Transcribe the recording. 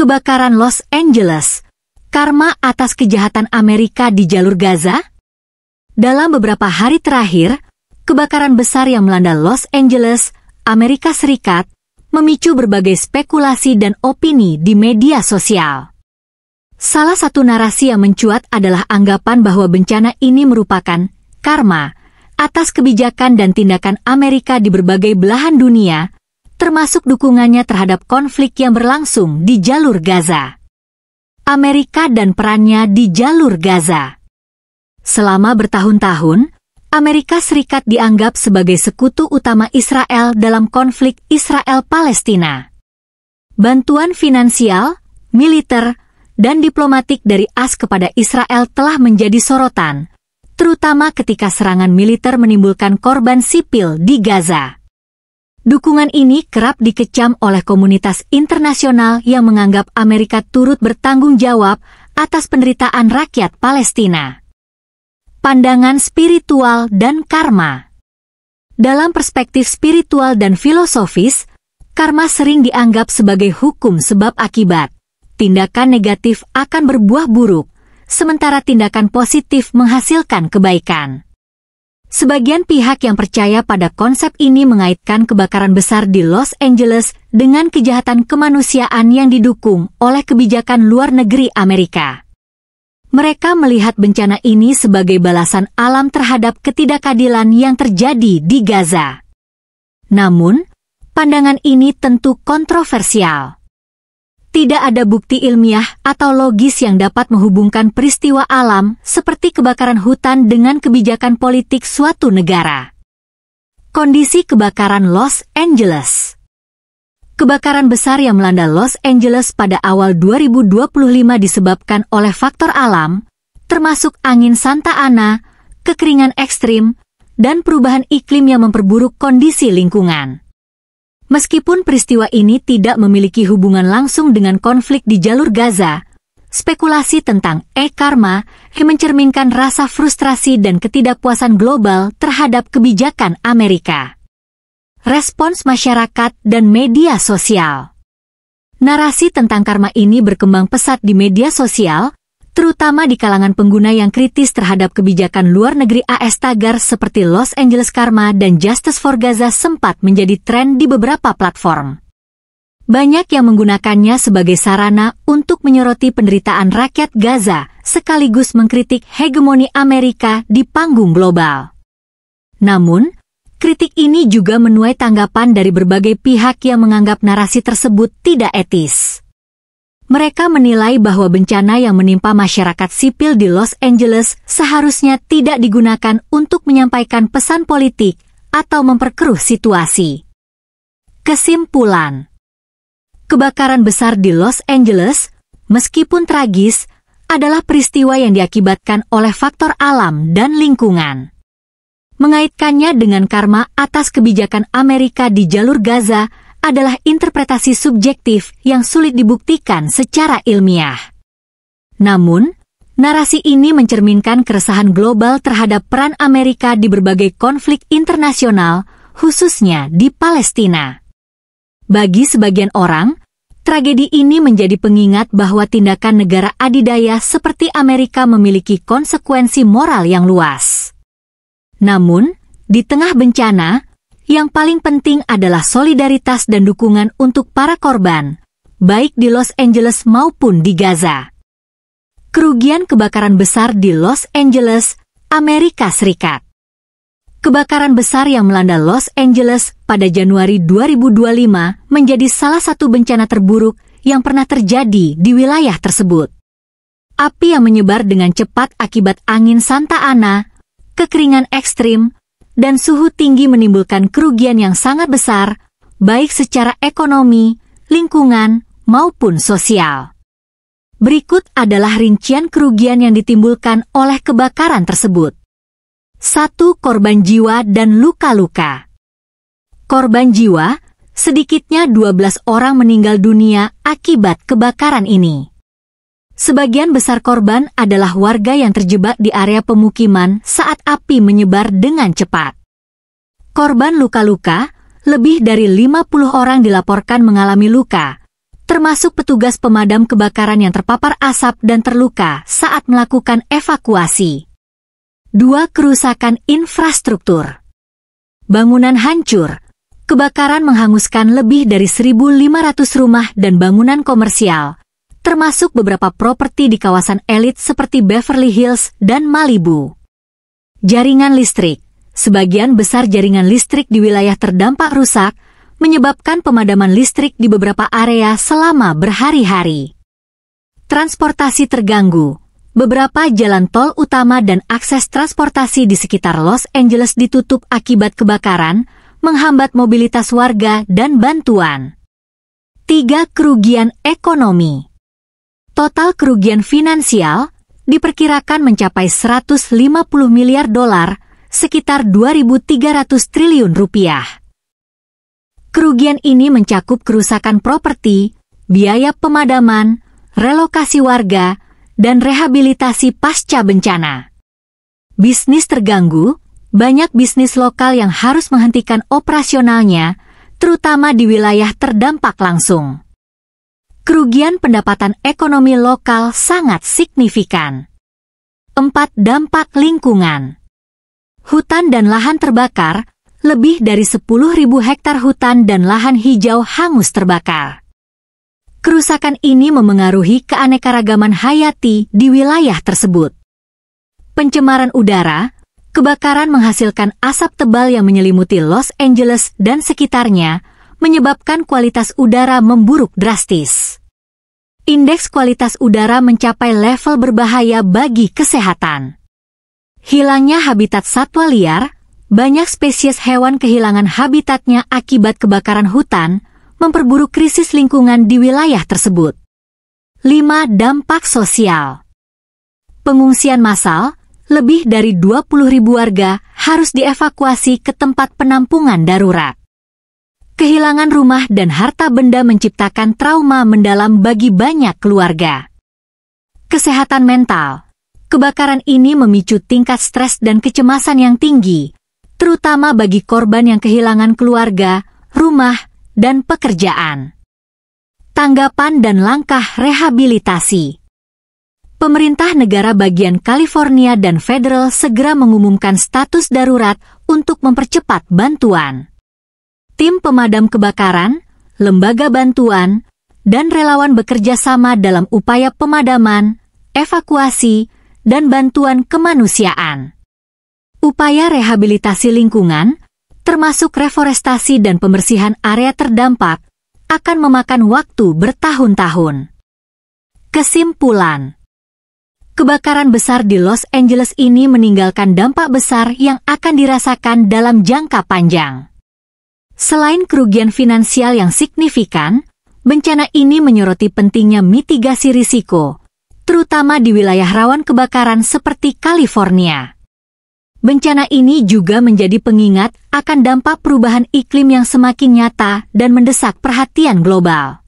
Kebakaran Los Angeles, karma atas kejahatan Amerika di jalur Gaza? Dalam beberapa hari terakhir, kebakaran besar yang melanda Los Angeles, Amerika Serikat, memicu berbagai spekulasi dan opini di media sosial. Salah satu narasi yang mencuat adalah anggapan bahwa bencana ini merupakan karma atas kebijakan dan tindakan Amerika di berbagai belahan dunia, termasuk dukungannya terhadap konflik yang berlangsung di jalur Gaza. Amerika dan perannya di jalur Gaza. Selama bertahun-tahun, Amerika Serikat dianggap sebagai sekutu utama Israel dalam konflik Israel-Palestina. Bantuan finansial, militer, dan diplomatik dari AS kepada Israel telah menjadi sorotan, terutama ketika serangan militer menimbulkan korban sipil di Gaza. Dukungan ini kerap dikecam oleh komunitas internasional yang menganggap Amerika turut bertanggung jawab atas penderitaan rakyat Palestina. Pandangan spiritual dan karma. Dalam perspektif spiritual dan filosofis, karma sering dianggap sebagai hukum sebab akibat. Tindakan negatif akan berbuah buruk, sementara tindakan positif menghasilkan kebaikan. Sebagian pihak yang percaya pada konsep ini mengaitkan kebakaran besar di Los Angeles dengan kejahatan kemanusiaan yang didukung oleh kebijakan luar negeri Amerika. Mereka melihat bencana ini sebagai balasan alam terhadap ketidakadilan yang terjadi di Gaza. Namun, pandangan ini tentu kontroversial. Tidak ada bukti ilmiah atau logis yang dapat menghubungkan peristiwa alam seperti kebakaran hutan dengan kebijakan politik suatu negara. Kondisi kebakaran Los Angeles. Kebakaran besar yang melanda Los Angeles pada awal 2025 disebabkan oleh faktor alam, termasuk angin Santa Ana, kekeringan ekstrim, dan perubahan iklim yang memperburuk kondisi lingkungan. Meskipun peristiwa ini tidak memiliki hubungan langsung dengan konflik di jalur Gaza, spekulasi tentang karma mencerminkan rasa frustrasi dan ketidakpuasan global terhadap kebijakan Amerika. Respons masyarakat dan media sosial. Narasi tentang karma ini berkembang pesat di media sosial, terutama di kalangan pengguna yang kritis terhadap kebijakan luar negeri AS tagar seperti Los Angeles Karma dan Justice for Gaza sempat menjadi tren di beberapa platform. Banyak yang menggunakannya sebagai sarana untuk menyoroti penderitaan rakyat Gaza, sekaligus mengkritik hegemoni Amerika di panggung global. Namun, kritik ini juga menuai tanggapan dari berbagai pihak yang menganggap narasi tersebut tidak etis. Mereka menilai bahwa bencana yang menimpa masyarakat sipil di Los Angeles seharusnya tidak digunakan untuk menyampaikan pesan politik atau memperkeruh situasi. Kesimpulan. Kebakaran besar di Los Angeles, meskipun tragis, adalah peristiwa yang diakibatkan oleh faktor alam dan lingkungan. Mengaitkannya dengan karma atas kebijakan Amerika di jalur Gaza adalah interpretasi subjektif yang sulit dibuktikan secara ilmiah. Namun, narasi ini mencerminkan keresahan global terhadap peran Amerika di berbagai konflik internasional, khususnya di Palestina. Bagi sebagian orang, tragedi ini menjadi pengingat bahwa tindakan negara adidaya seperti Amerika memiliki konsekuensi moral yang luas. Namun, di tengah bencana, yang paling penting adalah solidaritas dan dukungan untuk para korban, baik di Los Angeles maupun di Gaza. Kerugian kebakaran besar di Los Angeles, Amerika Serikat. Kebakaran besar yang melanda Los Angeles pada Januari 2025 menjadi salah satu bencana terburuk yang pernah terjadi di wilayah tersebut. Api yang menyebar dengan cepat akibat angin Santa Ana, kekeringan ekstrim, dan suhu tinggi menimbulkan kerugian yang sangat besar, baik secara ekonomi, lingkungan, maupun sosial. Berikut adalah rincian kerugian yang ditimbulkan oleh kebakaran tersebut. 1. Korban jiwa dan luka-luka. Korban jiwa, sedikitnya 12 orang meninggal dunia akibat kebakaran ini. Sebagian besar korban adalah warga yang terjebak di area pemukiman saat api menyebar dengan cepat. Korban luka-luka, lebih dari 50 orang dilaporkan mengalami luka, termasuk petugas pemadam kebakaran yang terpapar asap dan terluka saat melakukan evakuasi. 2. Kerusakan infrastruktur. Bangunan hancur. Kebakaran menghanguskan lebih dari 1.500 rumah dan bangunan komersial, termasuk beberapa properti di kawasan elit seperti Beverly Hills dan Malibu. Jaringan listrik. Sebagian besar jaringan listrik di wilayah terdampak rusak, menyebabkan pemadaman listrik di beberapa area selama berhari-hari. Transportasi terganggu. Beberapa jalan tol utama dan akses transportasi di sekitar Los Angeles ditutup akibat kebakaran, menghambat mobilitas warga dan bantuan. 3. Kerugian ekonomi. Total kerugian finansial diperkirakan mencapai 150 miliar dolar, sekitar 2.300 triliun rupiah. Kerugian ini mencakup kerusakan properti, biaya pemadaman, relokasi warga, dan rehabilitasi pasca bencana. Bisnis terganggu, banyak bisnis lokal yang harus menghentikan operasionalnya, terutama di wilayah terdampak langsung. Kerugian pendapatan ekonomi lokal sangat signifikan. 4. Dampak lingkungan. Hutan dan lahan terbakar, lebih dari 10.000 hektar hutan dan lahan hijau hangus terbakar. Kerusakan ini memengaruhi keanekaragaman hayati di wilayah tersebut. Pencemaran udara. Kebakaran menghasilkan asap tebal yang menyelimuti Los Angeles dan sekitarnya, menyebabkan kualitas udara memburuk drastis. Indeks kualitas udara mencapai level berbahaya bagi kesehatan. Hilangnya habitat satwa liar. Banyak spesies hewan kehilangan habitatnya akibat kebakaran hutan, memperburuk krisis lingkungan di wilayah tersebut. 5. Dampak sosial. Pengungsian massal. Lebih dari 20.000 warga harus dievakuasi ke tempat penampungan darurat. Kehilangan rumah dan harta benda menciptakan trauma mendalam bagi banyak keluarga. Kesehatan mental. Kebakaran ini memicu tingkat stres dan kecemasan yang tinggi, terutama bagi korban yang kehilangan keluarga, rumah, dan pekerjaan. Tanggapan dan langkah rehabilitasi. Pemerintah negara bagian California dan federal segera mengumumkan status darurat untuk mempercepat bantuan. Tim pemadam kebakaran, lembaga bantuan, dan relawan bekerja sama dalam upaya pemadaman, evakuasi, dan bantuan kemanusiaan. Upaya rehabilitasi lingkungan, termasuk reforestasi dan pembersihan area terdampak, akan memakan waktu bertahun-tahun. Kesimpulan. Kebakaran besar di Los Angeles ini meninggalkan dampak besar yang akan dirasakan dalam jangka panjang. Selain kerugian finansial yang signifikan, bencana ini menyoroti pentingnya mitigasi risiko, terutama di wilayah rawan kebakaran seperti California. Bencana ini juga menjadi pengingat akan dampak perubahan iklim yang semakin nyata dan mendesak perhatian global.